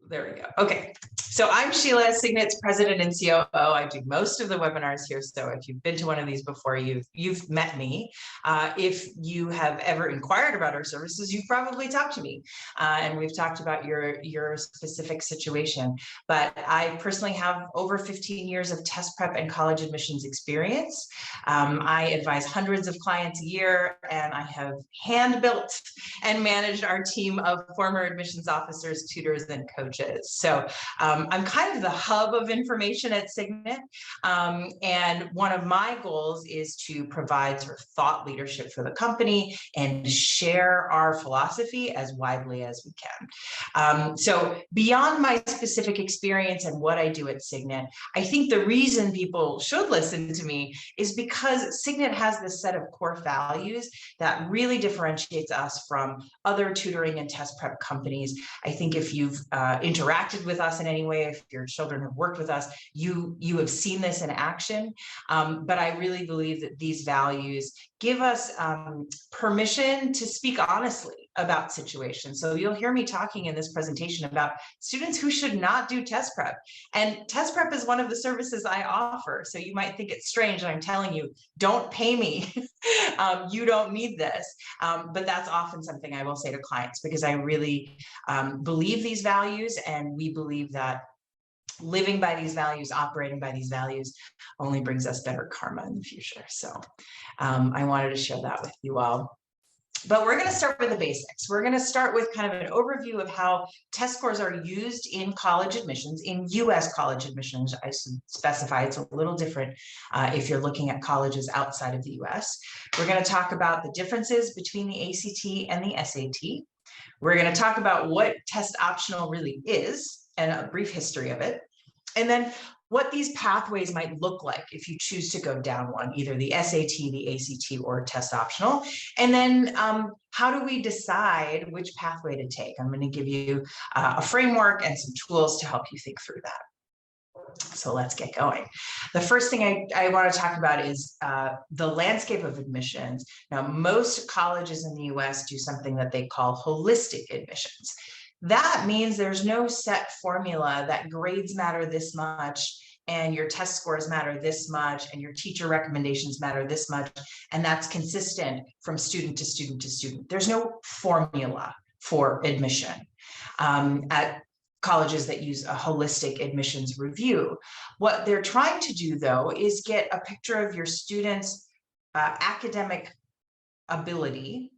There we go. Okay. So I'm Sheila, Signet's president and COO. I do most of the webinars here. So if you've been to one of these before, you've met me. If you have ever inquired about our services, you've probably talked to me. And we've talked about your specific situation. But I personally have over 15 years of test prep and college admissions experience. I advise hundreds of clients a year, and I have hand-built and managed our team of former admissions officers, tutors, and coaches. So I'm kind of the hub of information at Signet. And one of my goals is to provide sort of thought leadership for the company and share our philosophy as widely as we can. So beyond my specific experience and what I do at Signet, I think the reason people should listen to me is because Signet has this set of core values that really differentiates us from other tutoring and test prep companies. I think if you've interacted with us in any way, if your children have worked with us, you have seen this in action. But I really believe that these values give us permission to speak honestly about situations. So you'll hear me talking in this presentation about students who should not do test prep. And test prep is one of the services I offer. So you might think it's strange, and I'm telling you, don't pay me. You don't need this. But that's often something I will say to clients, because I really believe these values, and we believe that living by these values, operating by these values, only brings us better karma in the future. So I wanted to share that with you all. But we're going to start with the basics. We're going to start with kind of an overview of how test scores are used in college admissions, in US college admissions. I should specify it's a little different if you're looking at colleges outside of the US. We're going to talk about the differences between the ACT and the SAT. We're going to talk about what test optional really is and a brief history of it. And then what these pathways might look like if you choose to go down one, either the SAT, the ACT, or test optional. And then how do we decide which pathway to take? I'm going to give you a framework and some tools to help you think through that. So let's get going. The first thing I want to talk about is the landscape of admissions. Now, most colleges in the US do something that they call holistic admissions. That means there's no set formula that grades matter this much, and your test scores matter this much, and your teacher recommendations matter this much, and that's consistent from student to student to student. There's no formula for admission at colleges that use a holistic admissions review. What they're trying to do, though, is get a picture of your students' academic ability,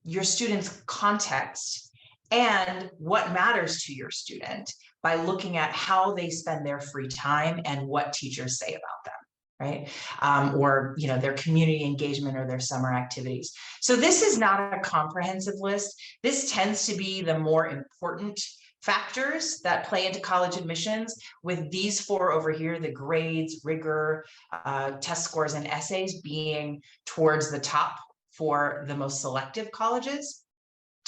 your students' context, and what matters to your student by looking at how they spend their free time and what teachers say about them, right? Or their community engagement or their summer activities. So this is not a comprehensive list. This tends to be the more important factors that play into college admissions, with these four over here: the grades, rigor, test scores, and essays being towards the top for the most selective colleges.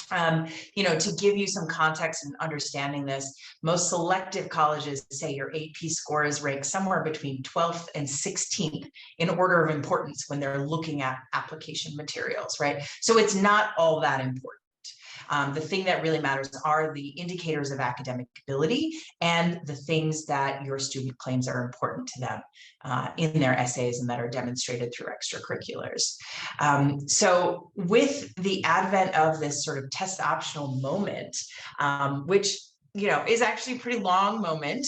To give you some context and understanding this, most selective colleges say your AP scores rank somewhere between 12th and 16th in order of importance when they're looking at application materials, right? So it's not all that important. The thing that really matters are the indicators of academic ability and the things that your student claims are important to them in their essays and that are demonstrated through extracurriculars. So with the advent of this sort of test optional moment, which is actually a pretty long moment.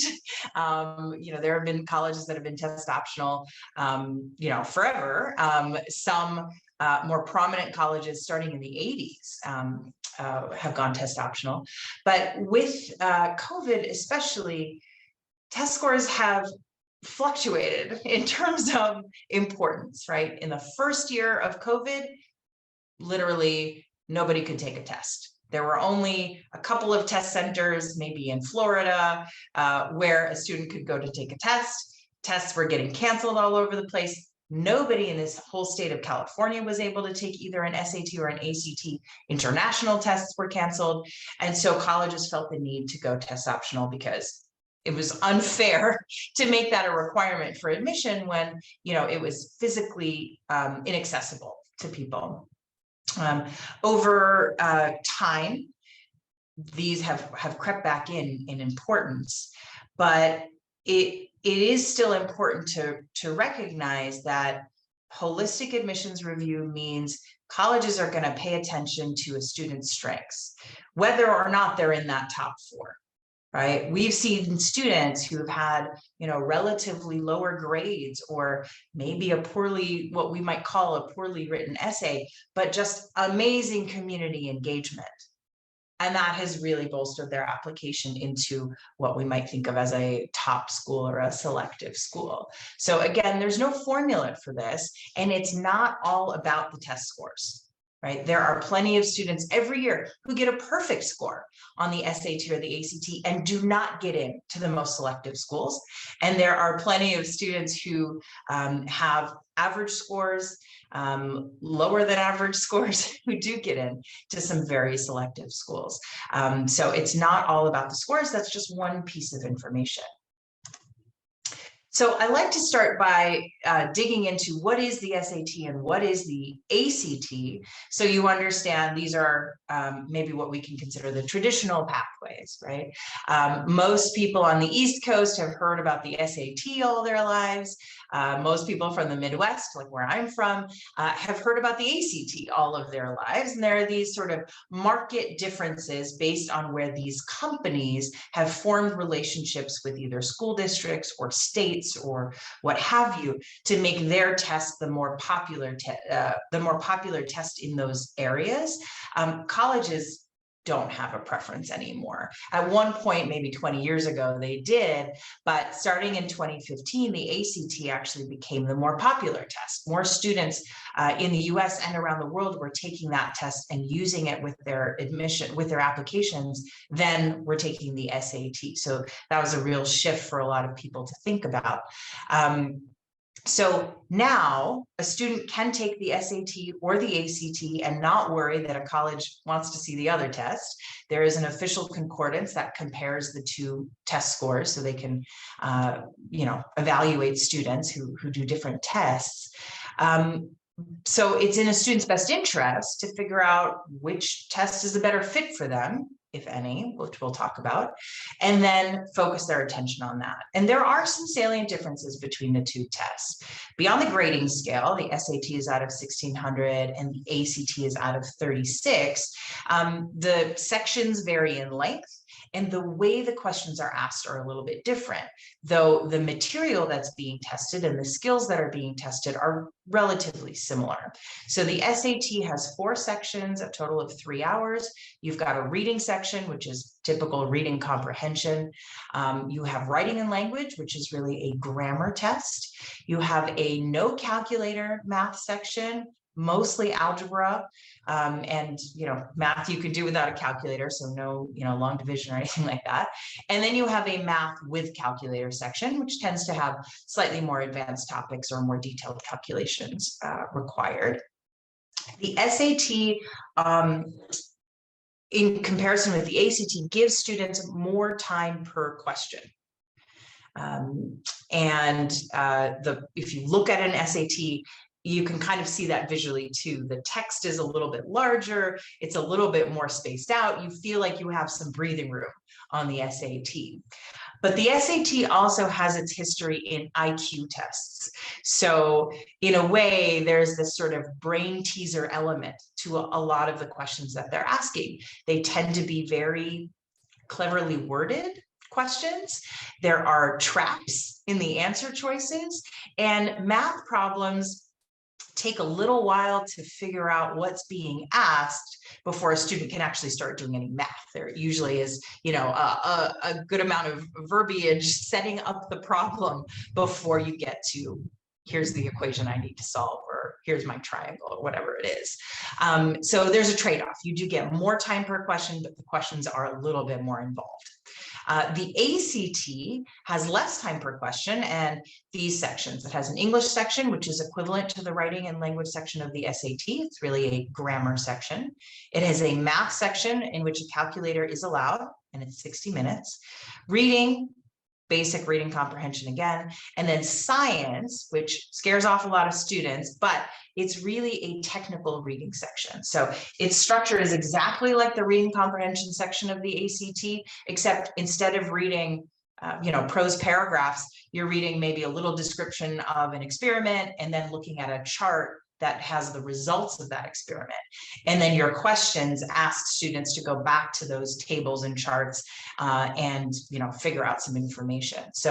There have been colleges that have been test optional, forever. Some more prominent colleges starting in the 80s have gone test optional. But with COVID especially, test scores have fluctuated in terms of importance, right? In the first year of COVID, literally nobody could take a test. There were only a couple of test centers, maybe in Florida, where a student could go to take a test. Tests were getting canceled all over the place. Nobody in this whole state of California was able to take either an SAT or an ACT. International tests were canceled. And so colleges felt the need to go test optional because it was unfair to make that a requirement for admission when, it was physically inaccessible to people. Over time, these have crept back in importance, but it is still important to recognize that holistic admissions review means colleges are going to pay attention to a student's strengths, whether or not they're in that top 4. Right? We've seen students who have had, relatively lower grades, or maybe what we might call a poorly written essay, but just amazing community engagement. And that has really bolstered their application into what we might think of as a top school or a selective school. So again, there's no formula for this, and it's not all about the test scores. Right? There are plenty of students every year who get a perfect score on the SAT or the ACT and do not get into the most selective schools. And there are plenty of students who have average scores, lower than average scores, who do get into some very selective schools. So it's not all about the scores. That's just one piece of information. So I like to start by digging into what is the SAT and what is the ACT, so you understand these are maybe what we can consider the traditional pathways, right? Most people on the East Coast have heard about the SAT all their lives. Most people from the Midwest, like where I'm from, have heard about the ACT all of their lives. And there are these sort of market differences based on where these companies have formed relationships with either school districts or states or what have you, to make their test the more popular test in those areas. Colleges don't have a preference anymore. At one point, maybe 20 years ago, they did, but starting in 2015, the ACT actually became the more popular test. More students in the US and around the world were taking that test and using it with their applications than were taking the SAT. So that was a real shift for a lot of people to think about. So now a student can take the SAT or the ACT and not worry that a college wants to see the other test. There is an official concordance that compares the two test scores, so they can, evaluate students who do different tests. So it's in a student's best interest to figure out which test is a better fit for them, if any, which we'll talk about, and then focus their attention on that. And there are some salient differences between the two tests. Beyond the grading scale, the SAT is out of 1,600 and the ACT is out of 36. The sections vary in length, and the way the questions are asked are a little bit different, though the material that's being tested and the skills that are being tested are relatively similar. So the SAT has 4 sections, a total of 3 hours. You've got a reading section, which is typical reading comprehension. You have writing and language, which is really a grammar test. You have a no calculator math section, mostly algebra, and math you could do without a calculator, so no long division or anything like that. And then you have a math with calculator section, which tends to have slightly more advanced topics or more detailed calculations required. The SAT, in comparison with the ACT, gives students more time per question. If you look at an SAT, you can kind of see that visually too. The text is a little bit larger. It's a little bit more spaced out. You feel like you have some breathing room on the SAT. But the SAT also has its history in IQ tests. So in a way, there's this sort of brain teaser element to a lot of the questions that they're asking. They tend to be very cleverly worded questions. There are traps in the answer choices, and math problems take a little while to figure out what's being asked before a student can actually start doing any math. There usually is, a good amount of verbiage setting up the problem before you get to, here's the equation I need to solve, or here's my triangle, or whatever it is. So there's a trade-off. You do get more time per question, but the questions are a little bit more involved. The ACT has less time per question, and these sections. It has an English section, which is equivalent to the writing and language section of the SAT. It's really a grammar section. It has a math section in which a calculator is allowed, and it's 60 minutes. Reading, basic reading comprehension again, and then science, which scares off a lot of students, but it's really a technical reading section. So its structure is exactly like the reading comprehension section of the ACT, except instead of reading prose paragraphs, you're reading maybe a little description of an experiment and then looking at a chart that has the results of that experiment. And then your questions ask students to go back to those tables and charts and figure out some information. So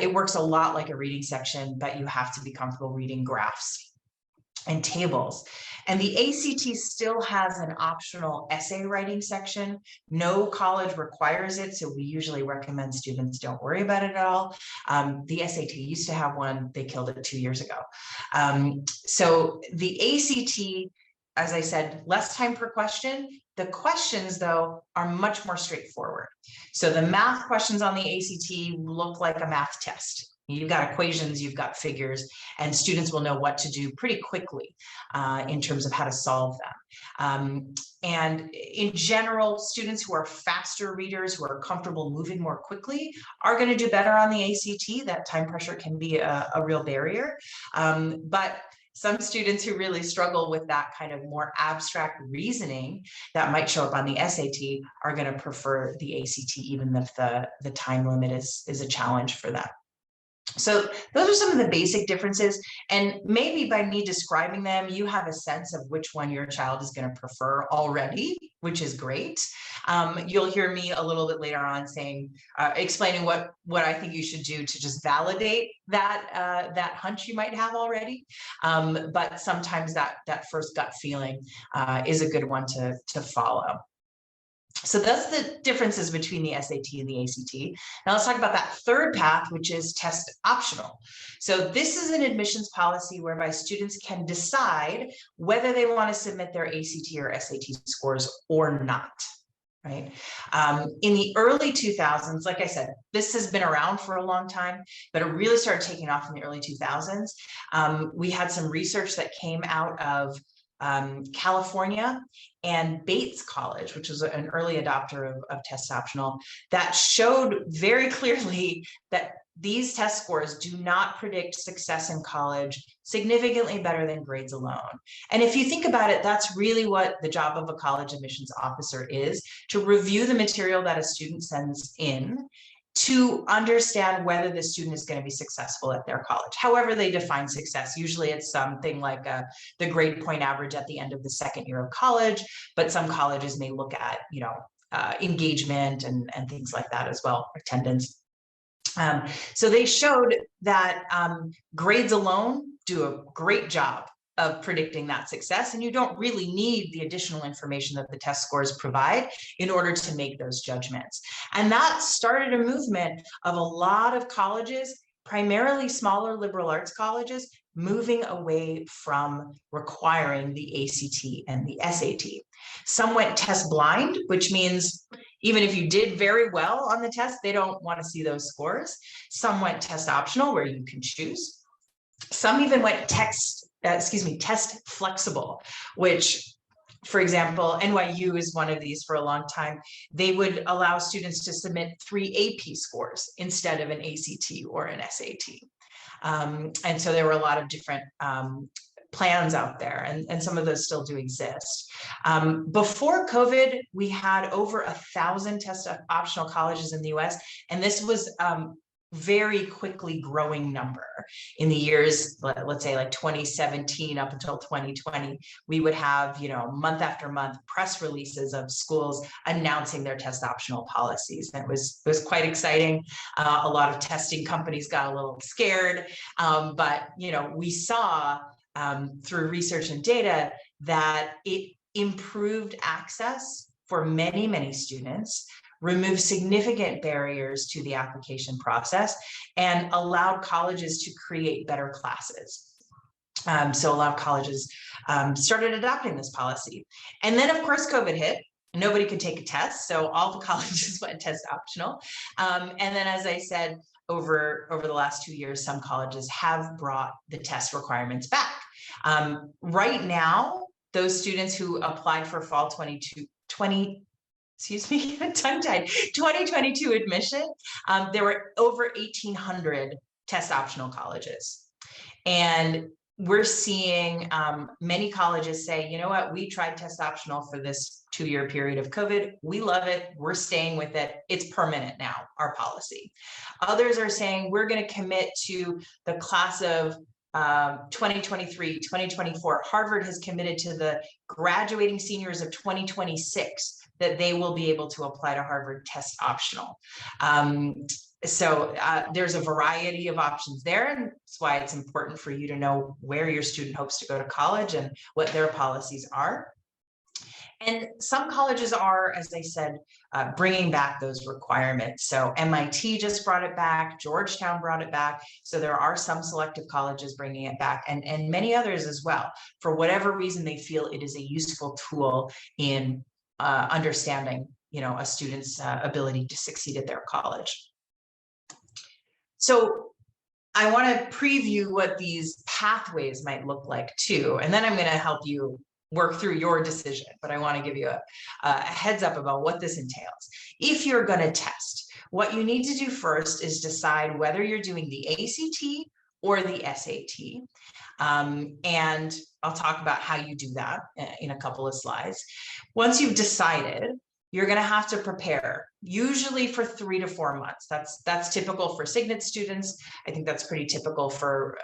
it works a lot like a reading section, but you have to be comfortable reading graphs and tables. And the ACT still has an optional essay writing section. No college requires it, so we usually recommend students don't worry about it at all. The SAT used to have one, they killed it 2 years ago. So the ACT, as I said, less time per question. The questions, though, are much more straightforward. So the math questions on the ACT look like a math test. You've got equations, you've got figures, and students will know what to do pretty quickly in terms of how to solve them. And in general, students who are faster readers, who are comfortable moving more quickly, are going to do better on the ACT. That time pressure can be a real barrier. But some students who really struggle with that kind of more abstract reasoning that might show up on the SAT are going to prefer the ACT, even if the time limit is a challenge for them. So those are some of the basic differences, and maybe by me describing them, you have a sense of which one your child is going to prefer already, which is great. You'll hear me a little bit later on explaining what I think you should do to just validate that hunch you might have already. But sometimes that first gut feeling is a good one to follow. So that's the differences between the SAT and the ACT. Now let's talk about that third path, which is test optional. So this is an admissions policy whereby students can decide whether they want to submit their ACT or SAT scores or not. Right. In the early 2000s, like I said, this has been around for a long time, but it really started taking off in the early 2000s. We had some research that came out of California and Bates College, which was an early adopter of test optional, that showed very clearly that these test scores do not predict success in college significantly better than grades alone. And if you think about it, that's really what the job of a college admissions officer is, to review the material that a student sends in to understand whether the student is going to be successful at their college, however they define success. Usually it's something like the grade point average at the end of the second year of college, but some colleges may look at, engagement and things like that as well, attendance. So they showed that grades alone do a great job of predicting that success, and you don't really need the additional information that the test scores provide in order to make those judgments. And that started a movement of a lot of colleges, primarily smaller liberal arts colleges, moving away from requiring the ACT and the SAT. Some went test blind, which means even if you did very well on the test, they don't want to see those scores. Some went test optional, where you can choose. Some even went test flexible, which, for example, NYU is one of these for a long time. They would allow students to submit 3 AP scores instead of an ACT or an SAT. And so there were a lot of different plans out there, and some of those still do exist. Before COVID, we had over 1,000 test optional colleges in the US, and this was very quickly growing number. In the years, let's say like 2017 up until 2020, we would have, month after month press releases of schools announcing their test optional policies. And it was quite exciting. A lot of testing companies got a little scared, but we saw through research and data that it improved access for many, many students, removed significant barriers to the application process, and allowed colleges to create better classes. So a lot of colleges started adopting this policy. And then, of course, COVID hit. Nobody could take a test, so all the colleges went test optional. And then, as I said, over the last 2 years, some colleges have brought the test requirements back. Right now, those students who applied for fall 2022 excuse me, tongue-tied, 2022 admission, there were over 1,800 test optional colleges. And we're seeing many colleges say, you know what, we tried test optional for this 2-year period of COVID. We love it. We're staying with it. It's permanent now, our policy. Others are saying we're going to commit to the class of 2023, 2024. Harvard has committed to the graduating seniors of 2026 that they will be able to apply to Harvard test optional. So there's a variety of options there, and that's why it's important for you to know where your student hopes to go to college and what their policies are. And some colleges are, as I said, bringing back those requirements. So MIT just brought it back, Georgetown brought it back. So there are some selective colleges bringing it back, and many others as well. For whatever reason, they feel it is a useful tool in understanding, a student's ability to succeed at their college. So I want to preview what these pathways might look like too, and then I'm going to help you work through your decision, but I want to give you a heads up about what this entails. If you're going to test, what you need to do first is decide whether you're doing the ACT or the SAT. And I'll talk about how you do that in a couple of slides. Once you've decided, you're going to have to prepare, usually for 3 to 4 months. That's typical for Signet students. I think that's pretty typical for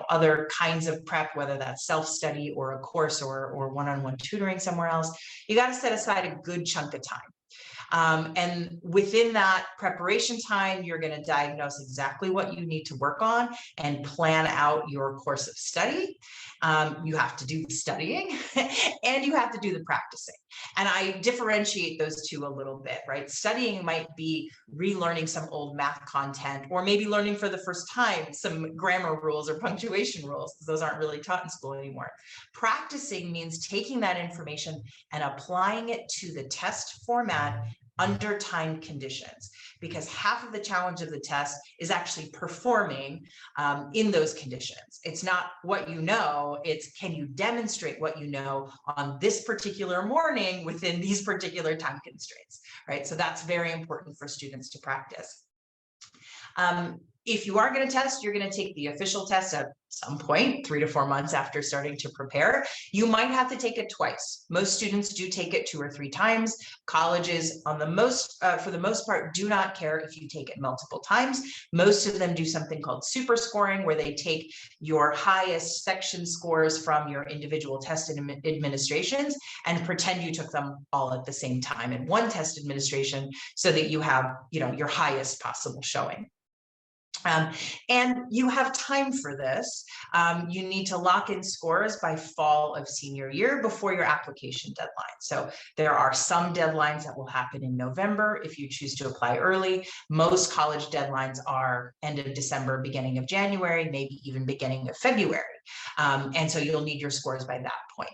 other kinds of prep, whether that's self-study or a course or one-on-one tutoring somewhere else. You got to set aside a good chunk of time. And within that preparation time, you're going to diagnose exactly what you need to work on and plan out your course of study. You have to do the studying and you have to do the practicing. And I differentiate those two a little bit, right? Studying might be relearning some old math content, or maybe learning for the first time some grammar rules or punctuation rules. Those aren't really taught in school anymore. Practicing means taking that information and applying it to the test format under time conditions, because half of the challenge of the test is actually performing in those conditions. It's not what you know, it's can you demonstrate what you know on this particular morning within these particular time constraints, right? So that's very important for students to practice. If you are going to test, you're going to take the official test at some point, 3 to 4 months after starting to prepare. You might have to take it twice. Most students do take it 2 or 3 times. Colleges, for the most part, do not care if you take it multiple times. Most of them do something called super scoring, where they take your highest section scores from your individual test administrations and pretend you took them all at the same time in one test administration, so that you have, your highest possible showing. And you have time for this. You need to lock in scores by fall of senior year before your application deadline. So there are some deadlines that will happen in November if you choose to apply early. Most college deadlines are end of December, beginning of January, maybe even beginning of February. And so you'll need your scores by that point.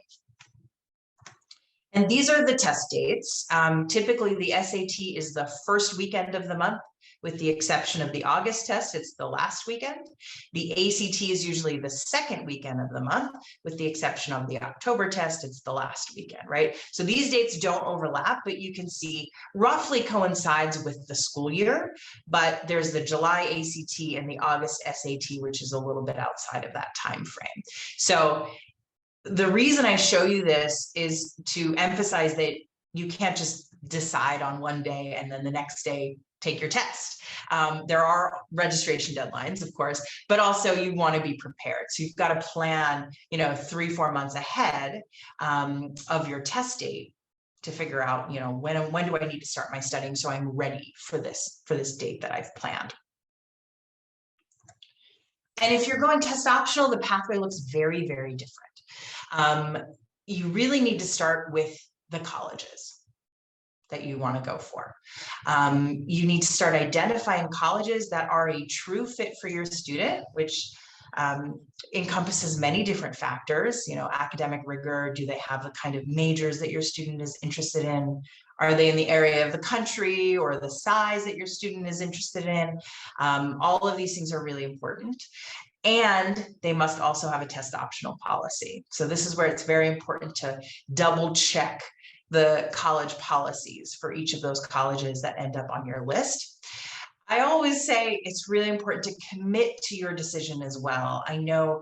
And these are the test dates. Typically, the SAT is the first weekend of the month. With the exception of the August test, it's the last weekend. The ACT is usually the second weekend of the month, with the exception of the October test, it's the last weekend, right? So these dates don't overlap, but you can see roughly coincides with the school year, but there's the July ACT and the August SAT, which is a little bit outside of that time frame. So the reason I show you this is to emphasize that you can't just decide on one day and then the next day take your test. There are registration deadlines, of course, but also you want to be prepared. So you've got to plan, 3-4 months ahead of your test date to figure out, when do I need to start my studying so I'm ready for this date that I've planned. And if you're going test optional, the pathway looks very, very different. You really need to start with the colleges that you want to go for. You need to start identifying colleges that are a true fit for your student, which encompasses many different factors, academic rigor. Do they have the kind of majors that your student is interested in? Are they in the area of the country or the size that your student is interested in? All of these things are really important. And they must also have a test optional policy. So this is where it's very important to double check the college policies for each of those colleges that end up on your list. I always say it's really important to commit to your decision as well. I know,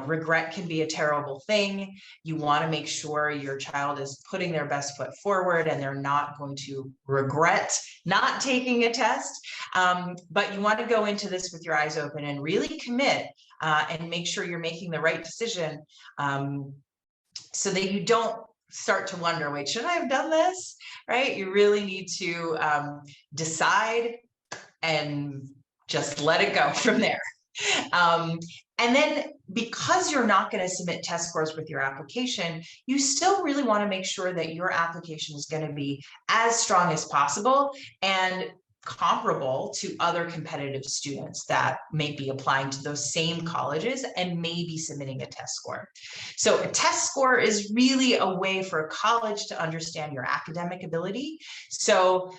regret can be a terrible thing. You want to make sure your child is putting their best foot forward and they're not going to regret not taking a test. But you want to go into this with your eyes open and really commit and make sure you're making the right decision so that you don't start to wonder, wait, should I have done this? Right? You really need to decide and just let it go from there. And then because you're not going to submit test scores with your application, you still really want to make sure that your application is going to be as strong as possible and comparable to other competitive students that may be applying to those same colleges and may be submitting a test score. So a test score is really a way for a college to understand your academic ability. So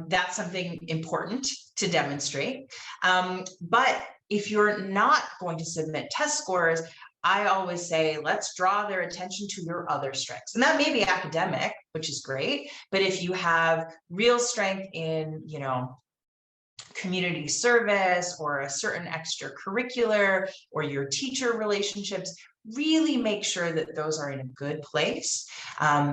that's something important to demonstrate. But if you're not going to submit test scores, I always say, let's draw their attention to your other strengths. And that may be academic, which is great. But if you have real strength in, community service or a certain extracurricular or your teacher relationships, really make sure that those are in a good place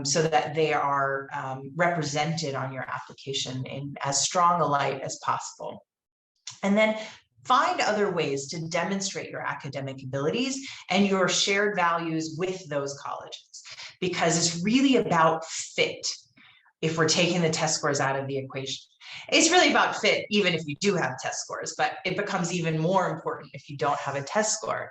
so that they are represented on your application in as strong a light as possible. And then find other ways to demonstrate your academic abilities and your shared values with those colleges, because it's really about fit if we're taking the test scores out of the equation. It's really about fit even if you do have test scores, but it becomes even more important if you don't have a test score.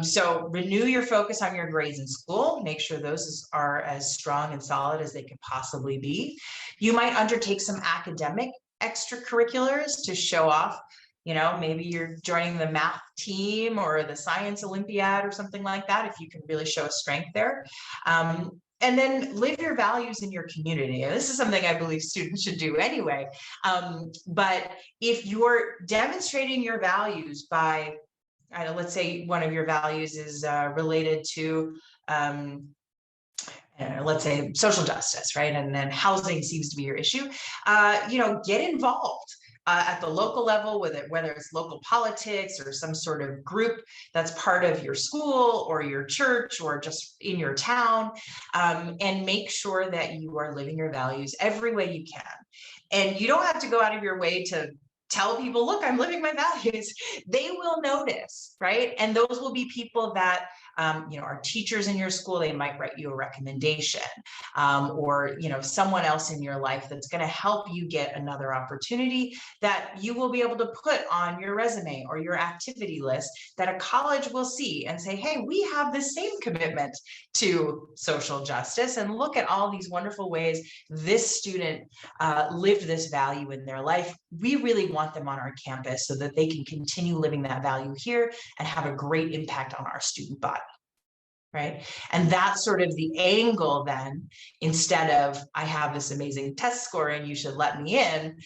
So renew your focus on your grades in school. Make sure those are as strong and solid as they could possibly be. You might undertake some academic extracurriculars to show off. Maybe you're joining the math team or the science Olympiad or something like that, if you can really show a strength there. And then live your values in your community. And this is something I believe students should do anyway. But if you're demonstrating your values by, let's say one of your values is related to, let's say social justice, right? And then housing seems to be your issue, get involved. At the local level, whether it's local politics or some sort of group that's part of your school or your church or just in your town, and make sure that you are living your values every way you can. And you don't have to go out of your way to tell people, look, I'm living my values. They will notice, right? And those will be people that are teachers in your school. They might write you a recommendation, or someone else in your life that's going to help you get another opportunity that you will be able to put on your resume or your activity list that a college will see and say, hey, we have the same commitment to social justice, and look at all these wonderful ways this student lived this value in their life. We really want them on our campus so that they can continue living that value here and have a great impact on our student body. Right. And that's sort of the angle then, instead of I have this amazing test score and you should let me in.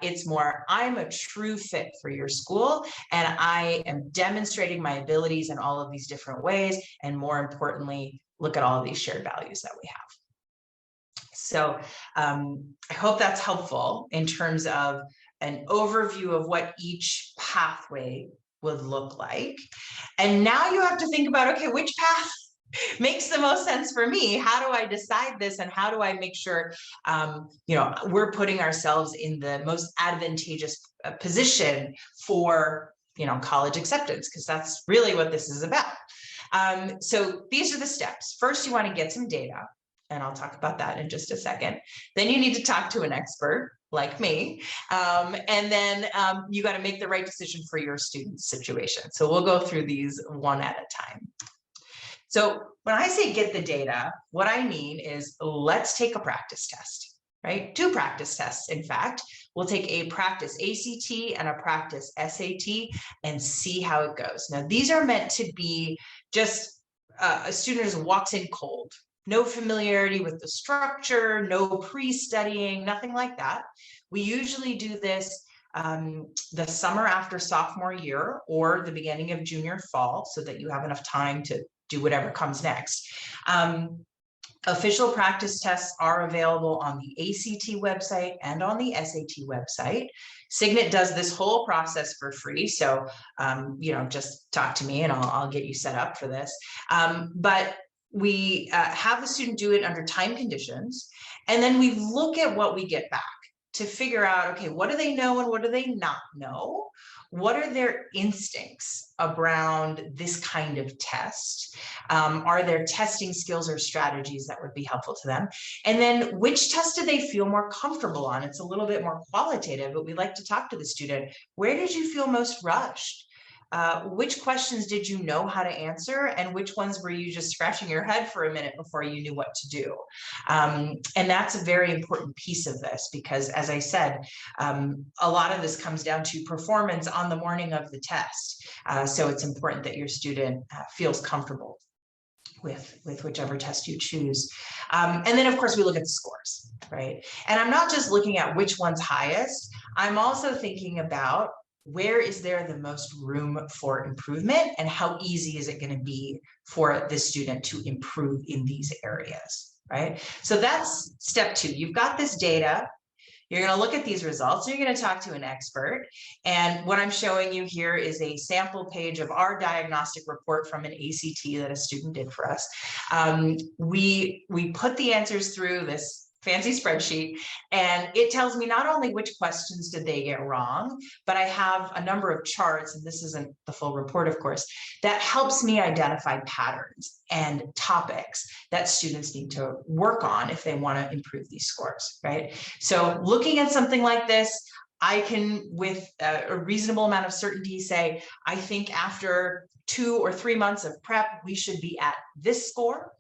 It's more, I'm a true fit for your school and I am demonstrating my abilities in all of these different ways. And more importantly, look at all of these shared values that we have. So I hope that's helpful in terms of an overview of what each pathway would look like. And now you have to think about, okay, which path makes the most sense for me? How do I decide this? And how do I make sure, we're putting ourselves in the most advantageous position for, college acceptance? Because that's really what this is about. So these are the steps. First, you want to get some data, and I'll talk about that in just a second. Then you need to talk to an expert like me. And then you got to make the right decision for your student's situation. So we'll go through these one at a time. So when I say get the data, what I mean is let's take a practice test, right? 2 practice tests, in fact. We'll take a practice ACT and a practice SAT and see how it goes. Now, these are meant to be just a student who walks in cold. No familiarity with the structure, no pre-studying, nothing like that. We usually do this the summer after sophomore year or the beginning of junior fall so that you have enough time to do whatever comes next. Official practice tests are available on the ACT website and on the SAT website. Signet does this whole process for free. So, just talk to me and I'll get you set up for this. But we have the student do it under time conditions. And then we look at what we get back to figure out, okay, what do they know and what do they not know? What are their instincts around this kind of test? Are there testing skills or strategies that would be helpful to them? And then which test do they feel more comfortable on? It's a little bit more qualitative, but we like to talk to the student. Where did you feel most rushed? Which questions did you know how to answer, and which ones were you just scratching your head for a minute before you knew what to do? And that's a very important piece of this, because as I said, a lot of this comes down to performance on the morning of the test. So it's important that your student feels comfortable with whichever test you choose. And then of course we look at the scores, right? And I'm not just looking at which one's highest, I'm also thinking about where is there the most room for improvement, and how easy is it going to be for the student to improve in these areas, right? So that's step 2. You've got this data. You're going to look at these results. You're going to talk to an expert. And what I'm showing you here is a sample page of our diagnostic report from an ACT that a student did for us. We put the answers through this fancy spreadsheet, and it tells me not only which questions did they get wrong, but I have a number of charts, and this isn't the full report, of course, that helps me identify patterns and topics that students need to work on if they want to improve these scores, right? So looking at something like this, I can, with a reasonable amount of certainty, say, I think after 2 or 3 months of prep, we should be at this score.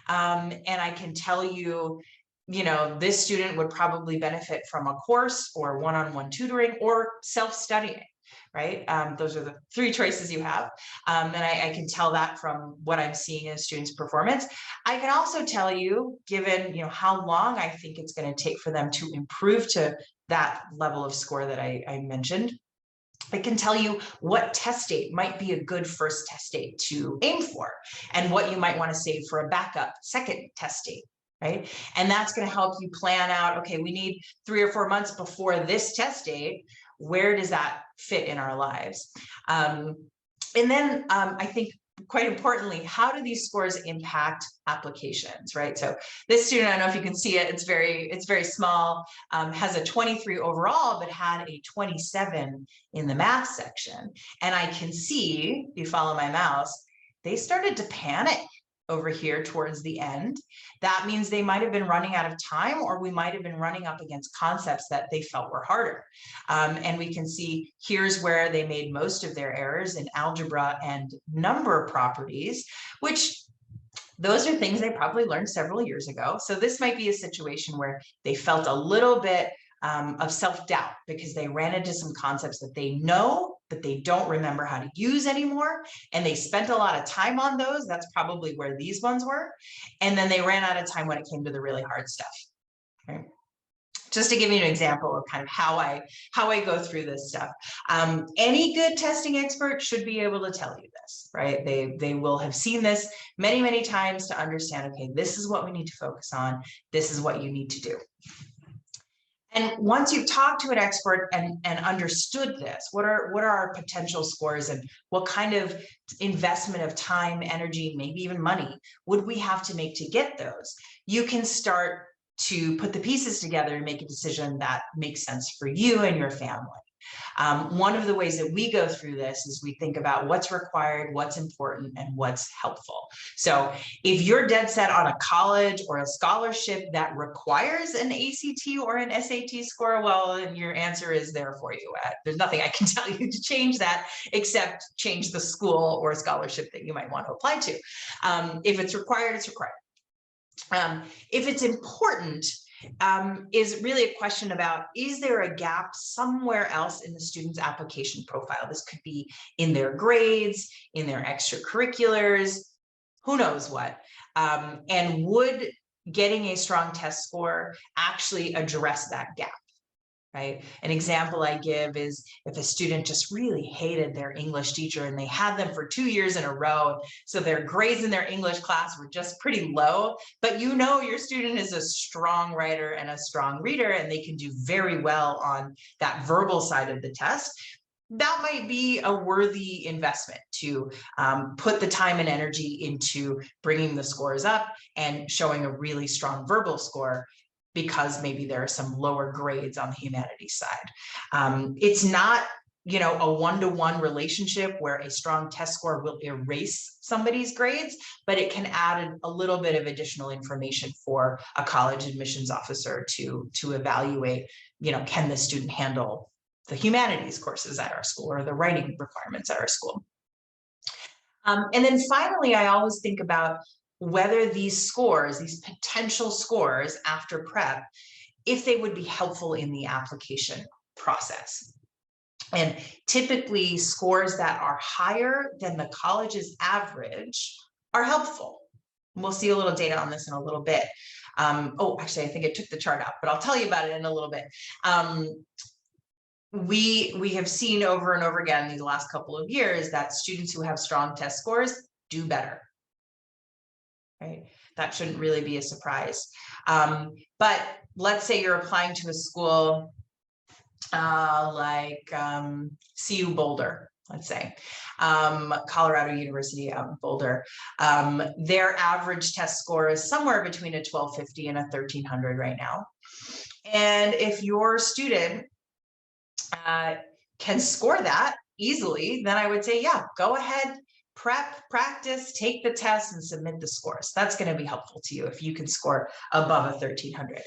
And I can tell you, this student would probably benefit from a course or one-on-one tutoring or self-studying, right? Those are the 3 choices you have. And I can tell that from what I'm seeing in a student's performance. I can also tell you, given how long I think it's going to take for them to improve to that level of score that I mentioned, I can tell you what test date might be a good first test date to aim for, and what you might want to save for a backup second test date. Right? And that's going to help you plan out, okay, we need 3 or 4 months before this test date. Where does that fit in our lives? And then I think quite importantly, how do these scores impact applications, right? So this student, I don't know if you can see it, it's very small, has a 23 overall, but had a 27 in the math section. And I can see, if you follow my mouse, they started to panic over here towards the end. That means they might have been running out of time, or we might have been running up against concepts that they felt were harder. And we can see here's where they made most of their errors in algebra and number properties, which those are things they probably learned several years ago. So this might be a situation where they felt a little bit of self-doubt because they ran into some concepts that they know, but they don't remember how to use anymore. And they spent a lot of time on those. That's probably where these ones were. And then they ran out of time when it came to the really hard stuff. Okay. Just to give you an example of kind of how I go through this stuff. Any good testing expert should be able to tell you this, right? They will have seen this many, many times to understand, okay, this is what we need to focus on. This is what you need to do. And once you've talked to an expert and understood this, what are our potential scores, and what kind of investment of time, energy, maybe even money would we have to make to get those? You can start to put the pieces together and make a decision that makes sense for you and your family. One of the ways that we go through this is we think about what's required, what's important, and what's helpful. So if you're dead set on a college or a scholarship that requires an ACT or an SAT score, well, then your answer is there for you. There's nothing I can tell you to change that, except change the school or scholarship that you might want to apply to. If it's required, it's required. If it's important, is really a question about, is there a gap somewhere else in the student's application profile? This could be in their grades, in their extracurriculars, who knows what. And would getting a strong test score actually address that gap? right? An example I give is if a student just really hated their English teacher and they had them for 2 years in a row, so their grades in their English class were just pretty low, but you know your student is a strong writer and a strong reader, and they can do very well on that verbal side of the test. That might be a worthy investment to put the time and energy into bringing the scores up and showing a really strong verbal score, because maybe there are some lower grades on the humanities side. It's not, you know, a one-to-one relationship where a strong test score will erase somebody's grades, but it can add a little bit of additional information for a college admissions officer to evaluate, you know, can the student handle the humanities courses at our school or the writing requirements at our school. And then finally, I always think about whether these scores, these potential scores after prep, if they would be helpful in the application process. And typically scores that are higher than the college's average are helpful. We'll see a little data on this in a little bit. Oh, actually, I think it took the chart out, but I'll tell you about it in a little bit. We have seen over and over again these last couple of years that students who have strong test scores do better. Right? That shouldn't really be a surprise. But let's say you're applying to a school like CU Boulder, let's say, Colorado University out in Boulder. Their average test score is somewhere between a 1250 and a 1300 right now. And if your student can score that easily, then I would say, yeah, go ahead, prep, practice, take the test and submit the scores. That's going to be helpful to you if you can score above a 1300.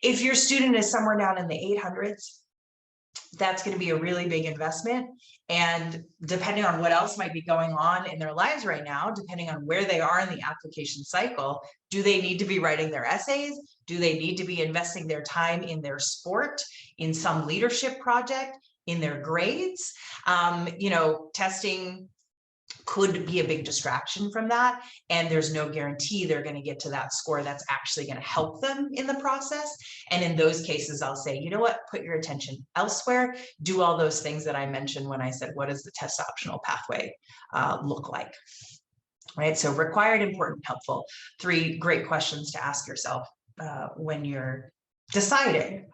If your student is somewhere down in the 800s, that's going to be a really big investment. And depending on what else might be going on in their lives right now, depending on where they are in the application cycle, do they need to be writing their essays? Do they need to be investing their time in their sport, in some leadership project, in their grades? You know, testing could be a big distraction from that, and there's no guarantee they're going to get to that score that's actually going to help them in the process. And in those cases, I'll say, you know what, put your attention elsewhere, do all those things that I mentioned when I said, what does the test optional pathway look like? Right, so required, important, helpful. 3 great questions to ask yourself when you're deciding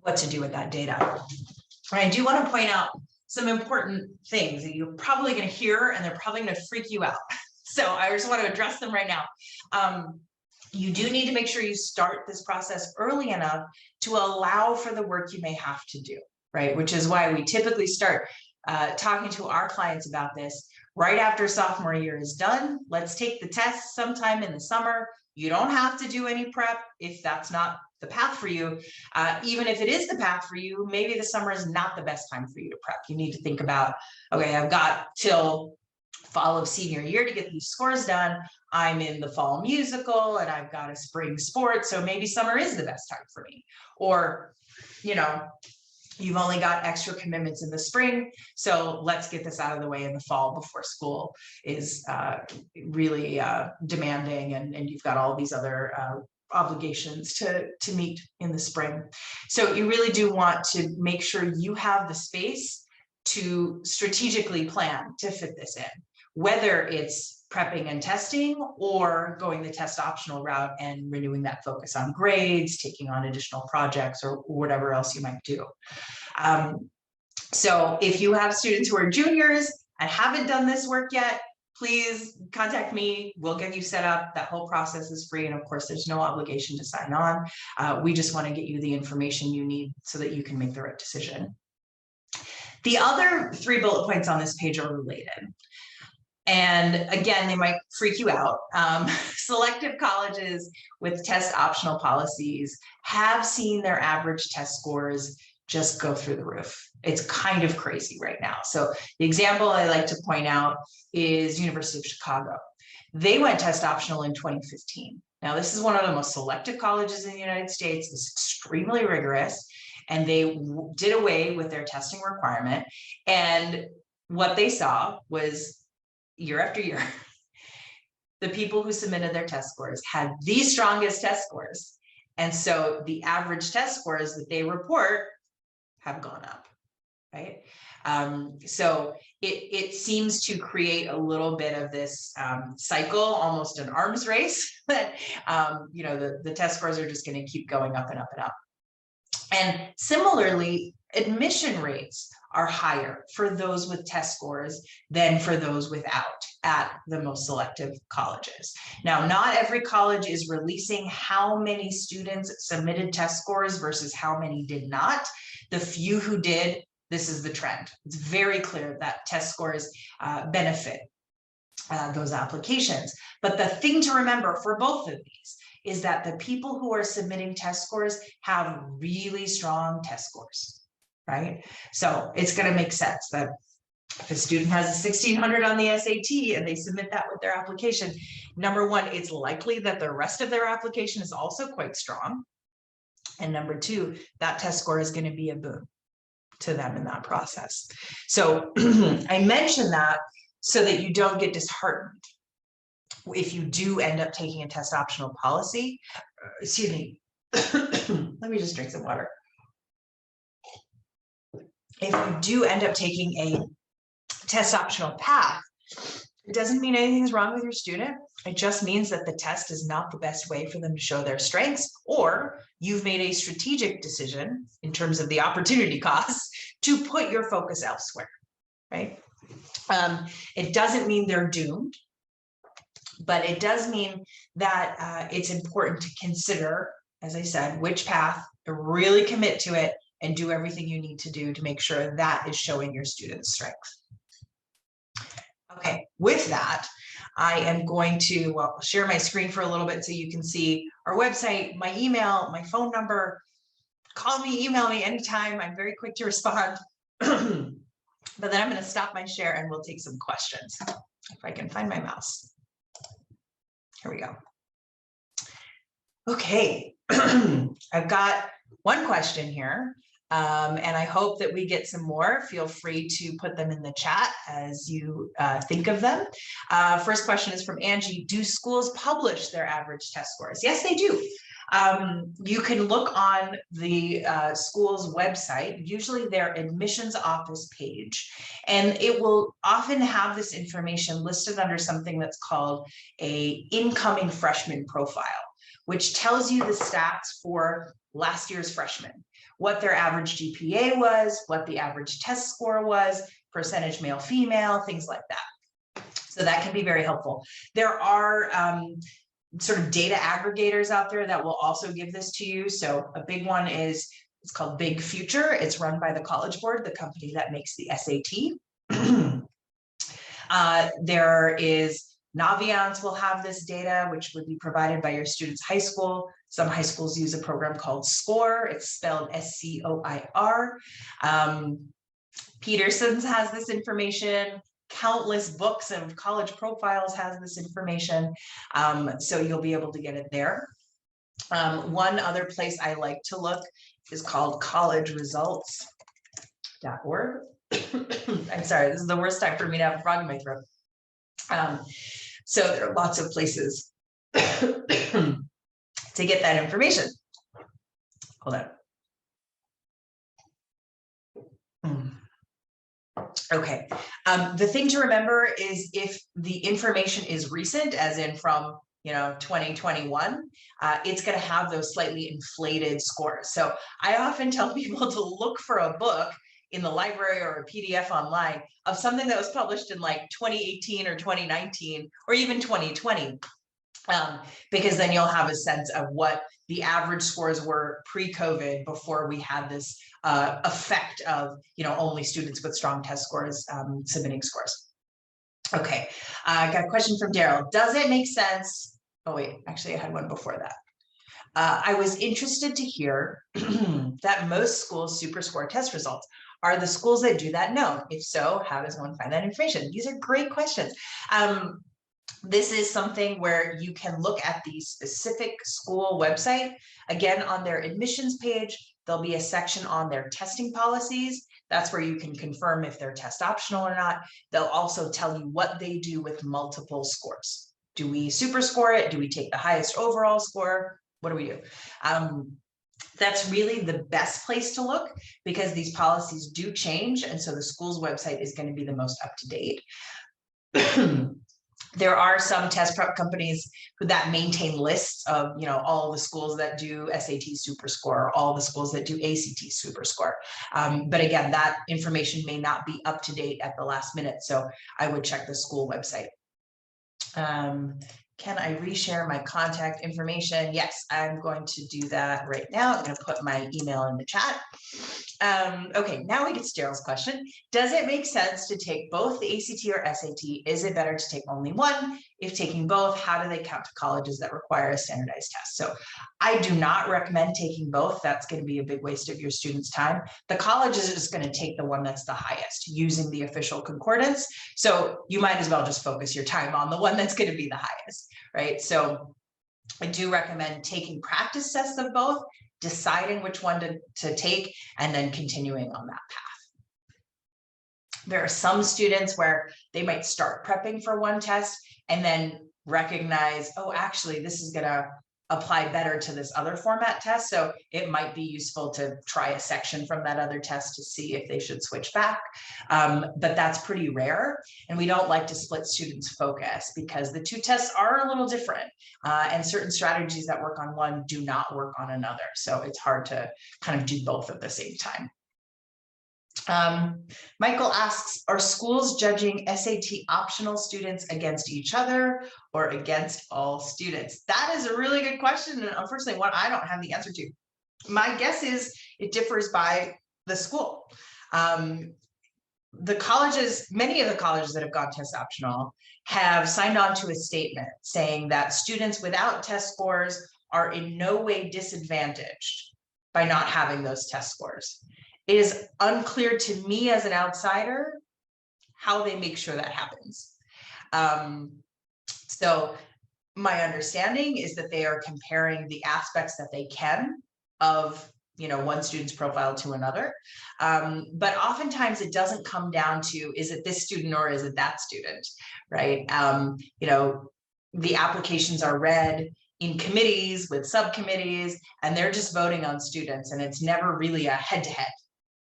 what to do with that data. I do want to point out some important things that you're probably going to hear, and they're probably going to freak you out. So I just want to address them right now. You do need to make sure you start this process early enough to allow for the work you may have to do, right? Which is why we typically start talking to our clients about this right after sophomore year is done. Let's take the test sometime in the summer. You don't have to do any prep if that's not the path for you. Even if it is the path for you, maybe the summer is not the best time for you to prep. You need to think about, okay, I've got till fall of senior year to get these scores done. I'm in the fall musical and I've got a spring sport. So maybe summer is the best time for me. Or, you know, you've only got extra commitments in the spring, so let's get this out of the way in the fall before school is really demanding, and you've got all these other obligations to meet in the spring. So you really do want to make sure you have the space to strategically plan to fit this in, whether it's prepping and testing or going the test optional route and renewing that focus on grades, taking on additional projects, or whatever else you might do. So if you have students who are juniors and haven't done this work yet, please contact me. We'll get you set up. That whole process is free. And of course, there's no obligation to sign on. We just want to get you the information you need so that you can make the right decision. The other 3 bullet points on this page are related. And again, they might freak you out. Selective colleges with test optional policies have seen their average test scores just go through the roof. It's kind of crazy right now. So the example I like to point out is University of Chicago. They went test optional in 2015. Now, this is one of the most selective colleges in the United States. It's extremely rigorous, and they did away with their testing requirement. And what they saw was, year after year, the people who submitted their test scores had the strongest test scores, And so the average test scores that they report have gone up, right? So it seems to create a little bit of this cycle, almost an arms race, that the test scores are just going to keep going up and up and up. And similarly, admission rates are higher for those with test scores than for those without at the most selective colleges. Now, not every college is releasing how many students submitted test scores versus how many did not. The few who did, this is the trend. It's very clear that test scores benefit those applications. But the thing to remember for both of these is that the people who are submitting test scores have really strong test scores, right? So it's going to make sense that if a student has a 1600 on the SAT and they submit that with their application, number one, it's likely that the rest of their application is also quite strong. And number two, that test score is going to be a boon to them in that process. So I mention that so that you don't get disheartened if you do end up taking a test optional policy. Excuse me. Let me just drink some water. If you do end up taking a test optional path, it doesn't mean anything's wrong with your student. It just means that the test is not the best way for them to show their strengths, or you've made a strategic decision in terms of the opportunity costs to put your focus elsewhere, right? It doesn't mean they're doomed, but it does mean that it's important to consider, as I said, which path, to really commit to it and do everything you need to do to make sure that is showing your students' strengths. Okay, with that, I am going to share my screen for a little bit so you can see our website, my email, my phone number. Call me, email me anytime. I'm very quick to respond. But then I'm going to stop my share and we'll take some questions. If I can find my mouse. Here we go. Okay, I've got one question here. And I hope that we get some more. Feel free to put them in the chat as you think of them. First question is from Angie. Do schools publish their average test scores? Yes, they do. You can look on the school's website, usually their admissions office page, and it will often have this information listed under something that's called a incoming freshman profile, which tells you the stats for last year's freshmen, what their average GPA was, what the average test score was, percentage male, female, things like that. So that can be very helpful. There are sort of data aggregators out there that will also give this to you. So a big one is, it's called Big Future. It's run by the College Board, the company that makes the SAT. There is Naviance will have this data, which would be provided by your student's high school. Some high schools use a program called SCOIR. It's spelled SCOIR. Peterson's has this information. Countless books of college profiles has this information. So you'll be able to get it there. One other place I like to look is called collegeresults.org. I'm sorry, this is the worst time for me to have a frog in my throat. So there are lots of places to get that information. Hold on. Okay. The thing to remember is if the information is recent, as in from 2021, it's going to have those slightly inflated scores. So I often tell people to look for a book in the library or a PDF online of something that was published in like 2018 or 2019 or even 2020, because then you'll have a sense of what the average scores were pre-COVID, before we had this effect of only students with strong test scores submitting scores. Okay, I got a question from Daryl. Does it make sense? Oh wait, actually I had one before that. I was interested to hear that most schools super score test results. Are the schools that do that known? If so, how does one find that information? These are great questions. This is something where you can look at the specific school website. Again, on their admissions page, there'll be a section on their testing policies. That's where you can confirm if they're test optional or not. They'll also tell you what they do with multiple scores. Do we super score it? Do we take the highest overall score? What do we do? That's really the best place to look, because these policies do change. And so the school's website is going to be the most up to date. There are some test prep companies that maintain lists of, all the schools that do SAT SuperScore, all the schools that do ACT SuperScore. But again, that information may not be up to date at the last minute. So I would check the school website. Can I reshare my contact information? Yes, I'm going to do that right now. I'm going to put my email in the chat. Okay, now we get to Daryl's question. Does it make sense to take both the ACT or SAT? Is it better to take only one? If taking both, how do they count to colleges that require a standardized test? So I do not recommend taking both. That's going to be a big waste of your students' time. The college is just going to take the one that's the highest using the official concordance. So you might as well just focus your time on the one that's going to be the highest, right? So I do recommend taking practice tests of both, deciding which one to take, and then continuing on that path. There are some students where they might start prepping for one test and then recognize, oh, actually, this is going to apply better to this other format test. So it might be useful to try a section from that other test to see if they should switch back. But that's pretty rare. And we don't like to split students' focus because the two tests are a little different. And certain strategies that work on one do not work on another. So it's hard to kind of do both at the same time. Michael asks, are schools judging SAT optional students against each other or against all students? That is a really good question, and unfortunately one I don't have the answer to. My guess is it differs by the school. The colleges, many of the colleges that have gone test optional have signed on to a statement saying that students without test scores are in no way disadvantaged by not having those test scores. It is unclear to me as an outsider how they make sure that happens. So my understanding is that they are comparing the aspects that they can of one student's profile to another. But oftentimes it doesn't come down to, is it this student or is it that student, right? The applications are read in committees with subcommittees, and they're just voting on students, and it's never really a head-to-head.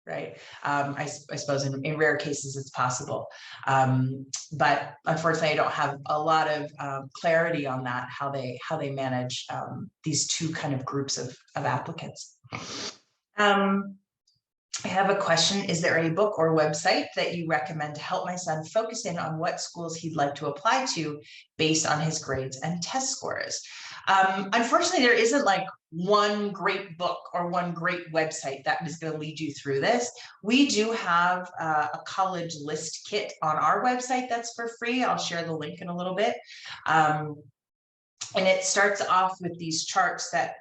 Right. I suppose in rare cases it's possible. But unfortunately, I don't have a lot of clarity on that, how they manage these two kind of groups of applicants. I have a question. Is there a book or website that you recommend to help my son focus in on what schools he'd like to apply to based on his grades and test scores? Unfortunately, there isn't like one great book or one great website that is going to lead you through this. We do have a college list kit on our website that's for free. I'll share the link in a little bit. And it starts off with these charts that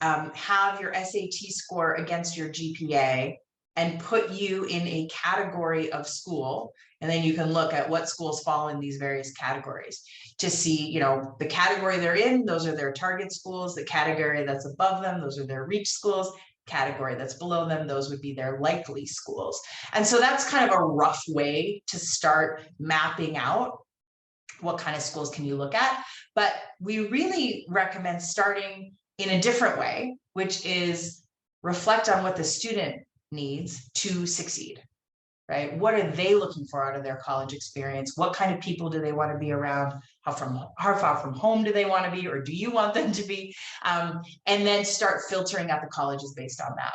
have your SAT score against your GPA and put you in a category of school. And then you can look at what schools fall in these various categories to see, the category they're in, those are their target schools, the category that's above them, those are their reach schools, category that's below them, those would be their likely schools. And so that's kind of a rough way to start mapping out what kind of schools can you look at. But we really recommend starting in a different way, which is reflect on what the student needs to succeed, right? What are they looking for out of their college experience? What kind of people do they want to be around? How far from home do they want to be, or do you want them to be? And then start filtering out the colleges based on that.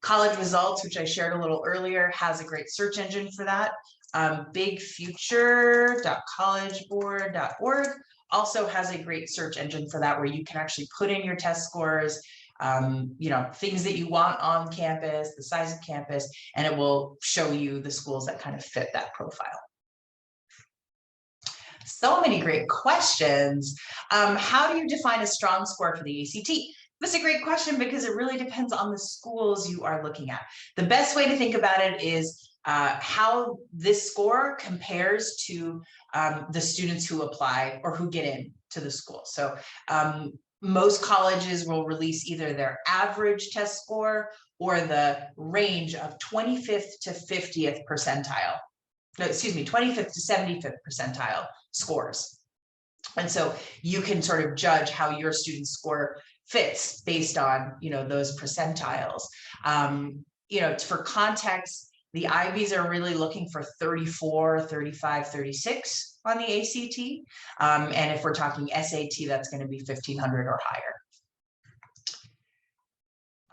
College Results, which I shared a little earlier, has a great search engine for that. bigfuture.collegeboard.org also has a great search engine for that, where you can actually put in your test scores, things that you want on campus, the size of campus, and it will show you the schools that kind of fit that profile. So many great questions. How do you define a strong score for the ACT? That's a great question because it really depends on the schools you are looking at. The best way to think about it is how this score compares to the students who apply or who get into the school. So most colleges will release either their average test score or the range of 25th to 50th percentile. No, excuse me, 25th to 75th percentile scores. And so you can sort of judge how your student score fits based on, those percentiles. For context, the IBs are really looking for 34, 35, 36 on the ACT. And if we're talking SAT, that's going to be 1,500 or higher.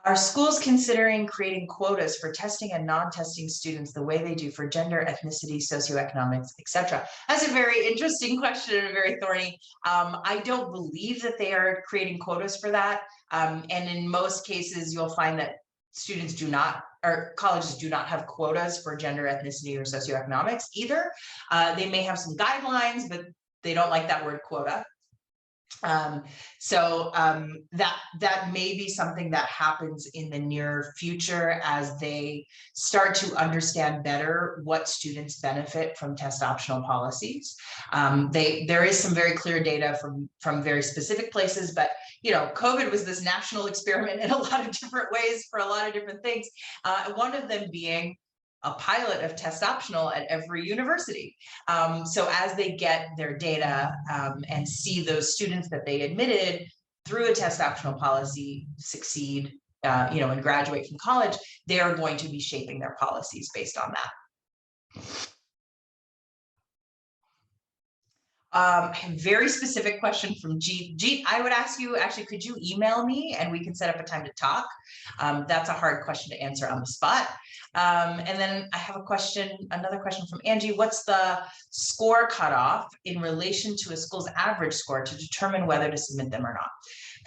Are schools considering creating quotas for testing and non-testing students the way they do for gender, ethnicity, socioeconomics, etc.? That's a very interesting question and very thorny. I don't believe that they are creating quotas for that. And in most cases, you'll find that students do not, or colleges do not have quotas for gender, ethnicity, or socioeconomics either. They may have some guidelines, but they don't like that word quota. That may be something that happens in the near future as they start to understand better what students benefit from test optional policies. There is some very clear data from very specific places, but COVID was this national experiment in a lot of different ways for a lot of different things. One of them being a pilot of test optional at every university. So as they get their data and see those students that they admitted through a test optional policy succeed, and graduate from college, they are going to be shaping their policies based on that. Very specific question from Jeet. Jeet, I would ask you, actually, could you email me and we can set up a time to talk? That's a hard question to answer on the spot. And then I have another question from Angie. What's the score cutoff in relation to a school's average score to determine whether to submit them or not?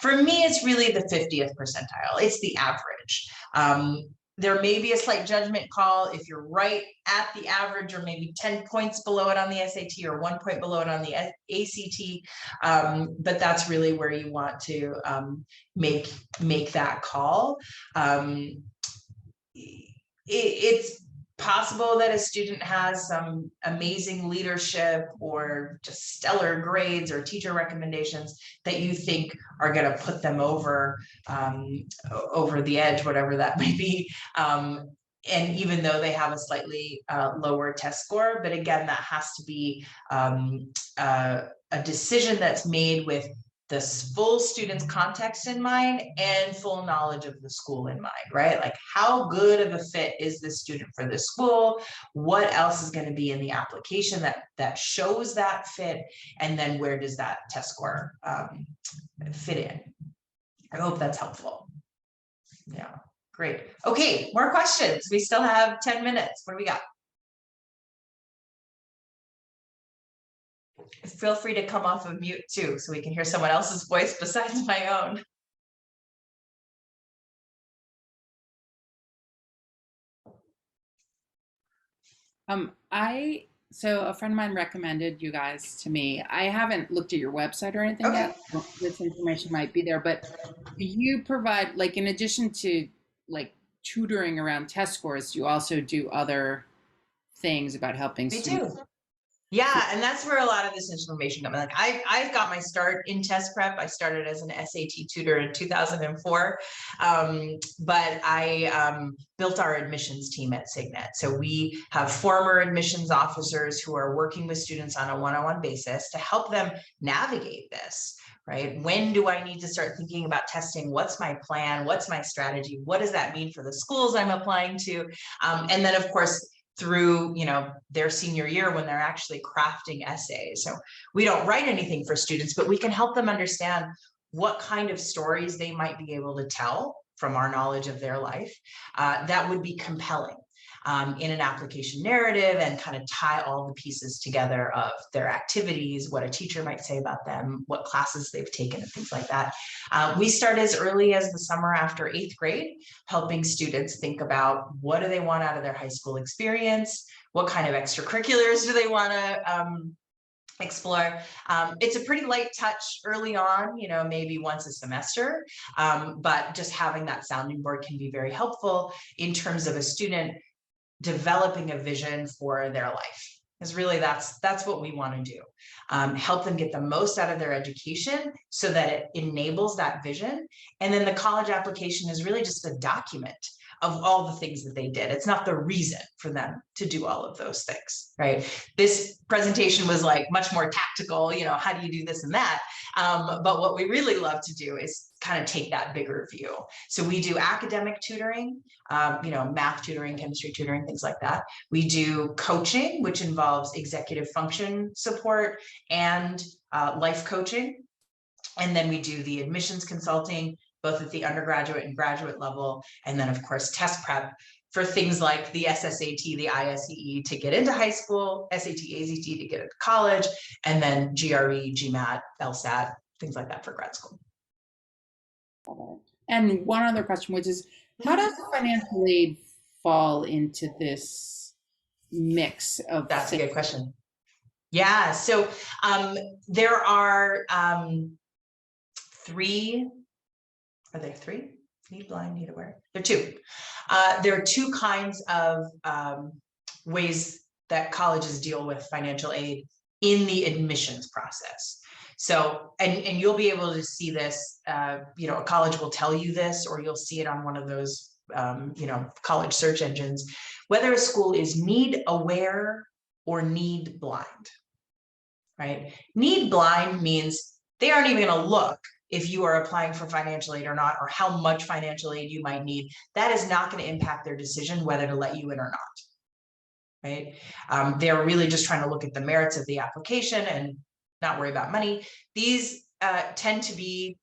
For me, it's really the 50th percentile. It's the average. There may be a slight judgment call if you're right at the average or maybe 10 points below it on the SAT or 1 point below it on the ACT, but that's really where you want to make that call. It's possible that a student has some amazing leadership or just stellar grades or teacher recommendations that you think are going to put them over the edge, whatever that might be. And even though they have a slightly lower test score, but again, that has to be a decision that's made with the full student's context in mind and full knowledge of the school in mind, right? Like, how good of a fit is this student for this school? What else is going to be in the application that shows that fit? And then where does that test score fit in? I hope that's helpful. Yeah, great. Okay, more questions. We still have 10 minutes. What do we got? Feel free to come off of mute too, so we can hear someone else's voice besides my own. So a friend of mine recommended you guys to me. I haven't looked at your website or anything yet. This information might be there, but do you provide, like, in addition to like tutoring around test scores, do you also do other things about helping students? We do. Yeah, and that's where a lot of this information comes. Like I got my start in test prep. I started as an SAT tutor in 2004, but I built our admissions team at Signet. So we have former admissions officers who are working with students on a one-on-one basis to help them navigate this. Right? When do I need to start thinking about testing? What's my plan? What's my strategy? What does that mean for the schools I'm applying to? And then, of course, through their senior year when they're actually crafting essays. So we don't write anything for students, but we can help them understand what kind of stories they might be able to tell from our knowledge of their life that would be compelling in an application narrative, and kind of tie all the pieces together of their activities, what a teacher might say about them, what classes they've taken, and things like that. We start as early as the summer after 8th grade, helping students think about what do they want out of their high school experience, what kind of extracurriculars do they want to explore. It's a pretty light touch early on, maybe once a semester, but just having that sounding board can be very helpful in terms of a student developing a vision for their life. Because really that's what we want to do. Help them get the most out of their education so that it enables that vision. And then the college application is really just a document of all the things that they did. It's not the reason for them to do all of those things, right? This presentation was like much more tactical, how do you do this and that? But what we really love to do is kind of take that bigger view. So we do academic tutoring, math tutoring, chemistry tutoring, things like that. We do coaching, which involves executive function support and life coaching. And then we do the admissions consulting, both at the undergraduate and graduate level. And then of course, test prep for things like the SSAT, the ISEE to get into high school, SAT, ACT to get into college, and then GRE, GMAT, LSAT, things like that for grad school. And one other question, which is, how does financial aid fall into this mix of? That's a good question. Yeah, so there are three. Are there three? Need, blind, need, aware. There are two. There are two kinds of ways that colleges deal with financial aid in the admissions process. So, and you'll be able to see this, a college will tell you this, or you'll see it on one of those, college search engines, whether a school is need aware or need blind, right? Need blind means they aren't even going to look if you are applying for financial aid or not, or how much financial aid you might need. That is not going to impact their decision whether to let you in or not, right? They're really just trying to look at the merits of the application and not worry about money. These tend to be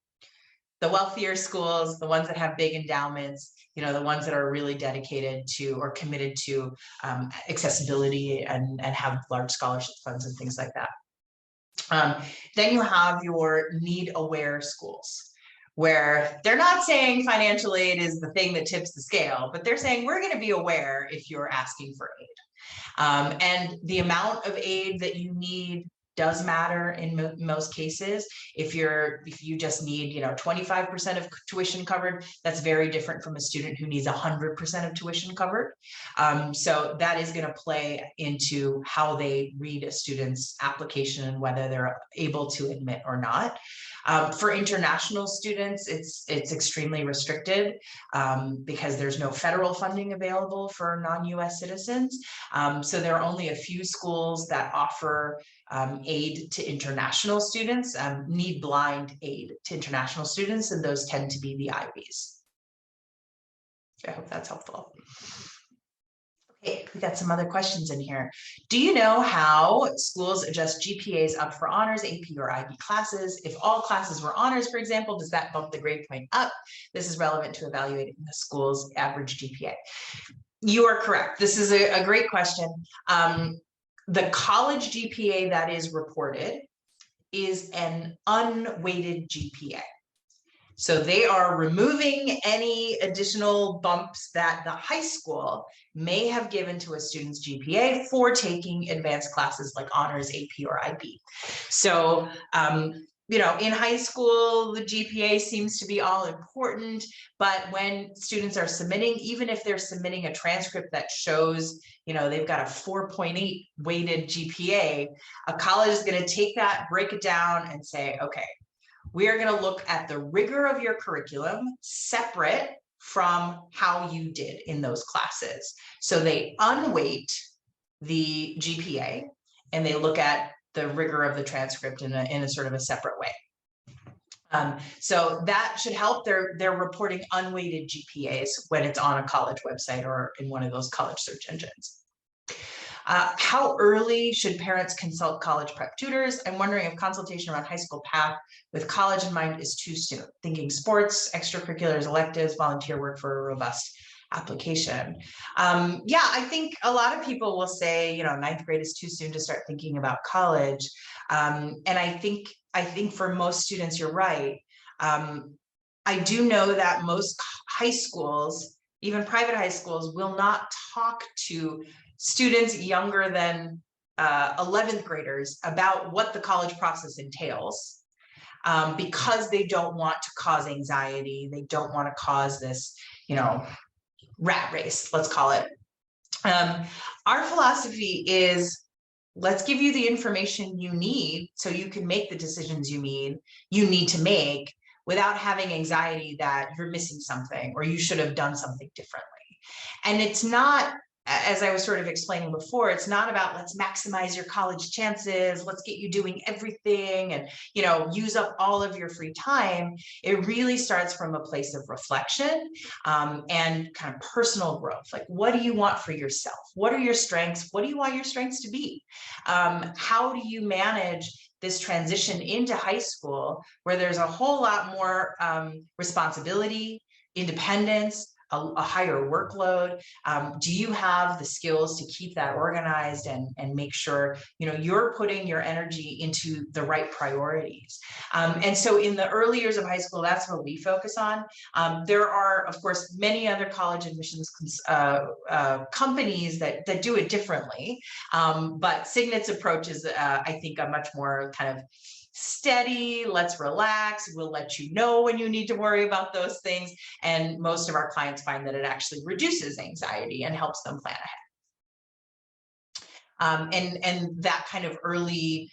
the wealthier schools, the ones that have big endowments, the ones that are really dedicated to or committed to accessibility and have large scholarship funds and things like that. Then you have your need aware schools, where they're not saying financial aid is the thing that tips the scale, but they're saying we're going to be aware if you're asking for aid. And the amount of aid that you need does matter in most cases. If you just need 25% of tuition covered, that's very different from a student who needs 100% of tuition covered. So that is going to play into how they read a student's application and whether they're able to admit or not. For international students, it's extremely restricted because there's no federal funding available for non-US citizens. So there are only a few schools that offer aid to international students, need blind aid to international students, and those tend to be the IBs. I hope that's helpful. Okay, we got some other questions in here. Do you know how schools adjust GPAs up for honors, AP, or IB classes? If all classes were honors, for example, does that bump the grade point up? This is relevant to evaluating the school's average GPA. You are correct. This is a great question. The college GPA that is reported is an unweighted GPA. So they are removing any additional bumps that the high school may have given to a student's GPA for taking advanced classes like honors, AP, or IB. So, in high school, the GPA seems to be all important, but when students are submitting, even if they're submitting a transcript that shows, they've got a 4.8 weighted GPA, a college is going to take that, break it down, and say, okay, we are going to look at the rigor of your curriculum separate from how you did in those classes. So they unweight the GPA and they look at the rigor of the transcript in a sort of a separate way. So that should help. They're reporting unweighted GPAs when it's on a college website or in one of those college search engines. How early should parents consult college prep tutors? I'm wondering if consultation around high school path with college in mind is too soon. Thinking sports, extracurriculars, electives, volunteer work for a robust application. Yeah, I think a lot of people will say, ninth grade is too soon to start thinking about college. And I think for most students, you're right. I do know that most high schools, even private high schools, will not talk to students younger than 11th graders about what the college process entails because they don't want to cause anxiety. They don't want to cause this, rat race, let's call it. Our philosophy is, let's give you the information you need so you can make the decisions you need to make without having anxiety that you're missing something or you should have done something differently. And it's not, as I was sort of explaining before, it's not about let's maximize your college chances, let's get you doing everything and, you know, use up all of your free time. It really starts from a place of reflection and kind of personal growth. Like, what do you want for yourself? What are your strengths? What do you want your strengths to be? How do you manage this transition into high school where there's a whole lot more responsibility, independence, a higher workload? Do you have the skills to keep that organized and make sure, you know, you're putting your energy into the right priorities? And so in the early years of high school, that's what we focus on. There are, of course, many other college admissions companies that do it differently. But Signet's approach is, I think, a much more kind of steady, let's relax, we'll let you know when you need to worry about those things. And most of our clients find that it actually reduces anxiety and helps them plan ahead. And that kind of early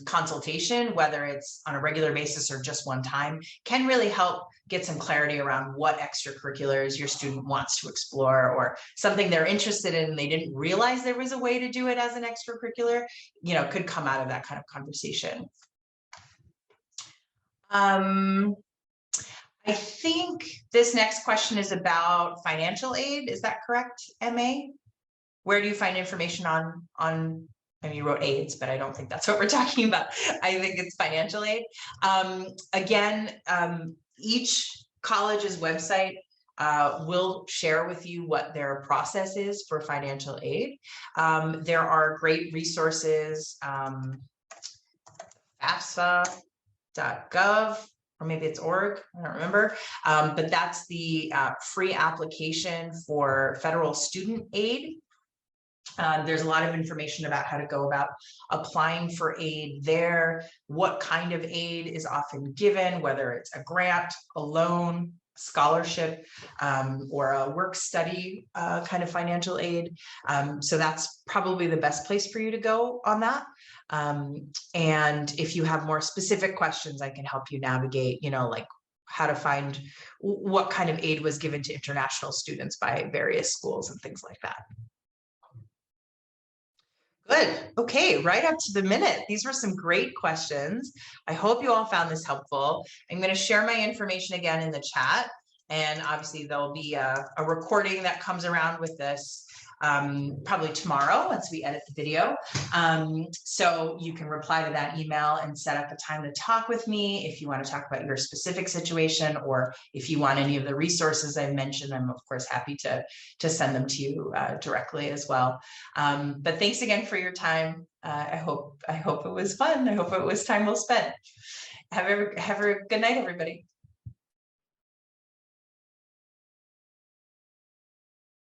consultation, whether it's on a regular basis or just one time, can really help get some clarity around what extracurriculars your student wants to explore, or something they're interested in and they didn't realize there was a way to do it as an extracurricular, you know, could come out of that kind of conversation. I think this next question is about financial aid. Is that correct, MA? Where do you find information on, I mean, you wrote AIDS, but I don't think that's what we're talking about. I think it's financial aid. Again, each college's website will share with you what their process is for financial aid. There are great resources, FAFSA.gov, or maybe it's org, I don't remember, but that's the free application for federal student aid. There's a lot of information about how to go about applying for aid there, what kind of aid is often given, whether it's a grant, a loan, scholarship, or a work study kind of financial aid. So that's probably the best place for you to go on that. And if you have more specific questions, I can help you navigate, you know, like how to find what kind of aid was given to international students by various schools and things like that. Good. Okay, right up to the minute. These were some great questions. I hope you all found this helpful. I'm going to share my information again in the chat, and obviously there'll be a recording that comes around with this probably tomorrow once we edit the video. So you can reply to that email and set up a time to talk with me if you want to talk about your specific situation, or if you want any of the resources I mentioned. I'm of course happy to send them to you directly as well. But thanks again for your time. I hope it was fun. I hope it was time well spent. Have a good night, everybody.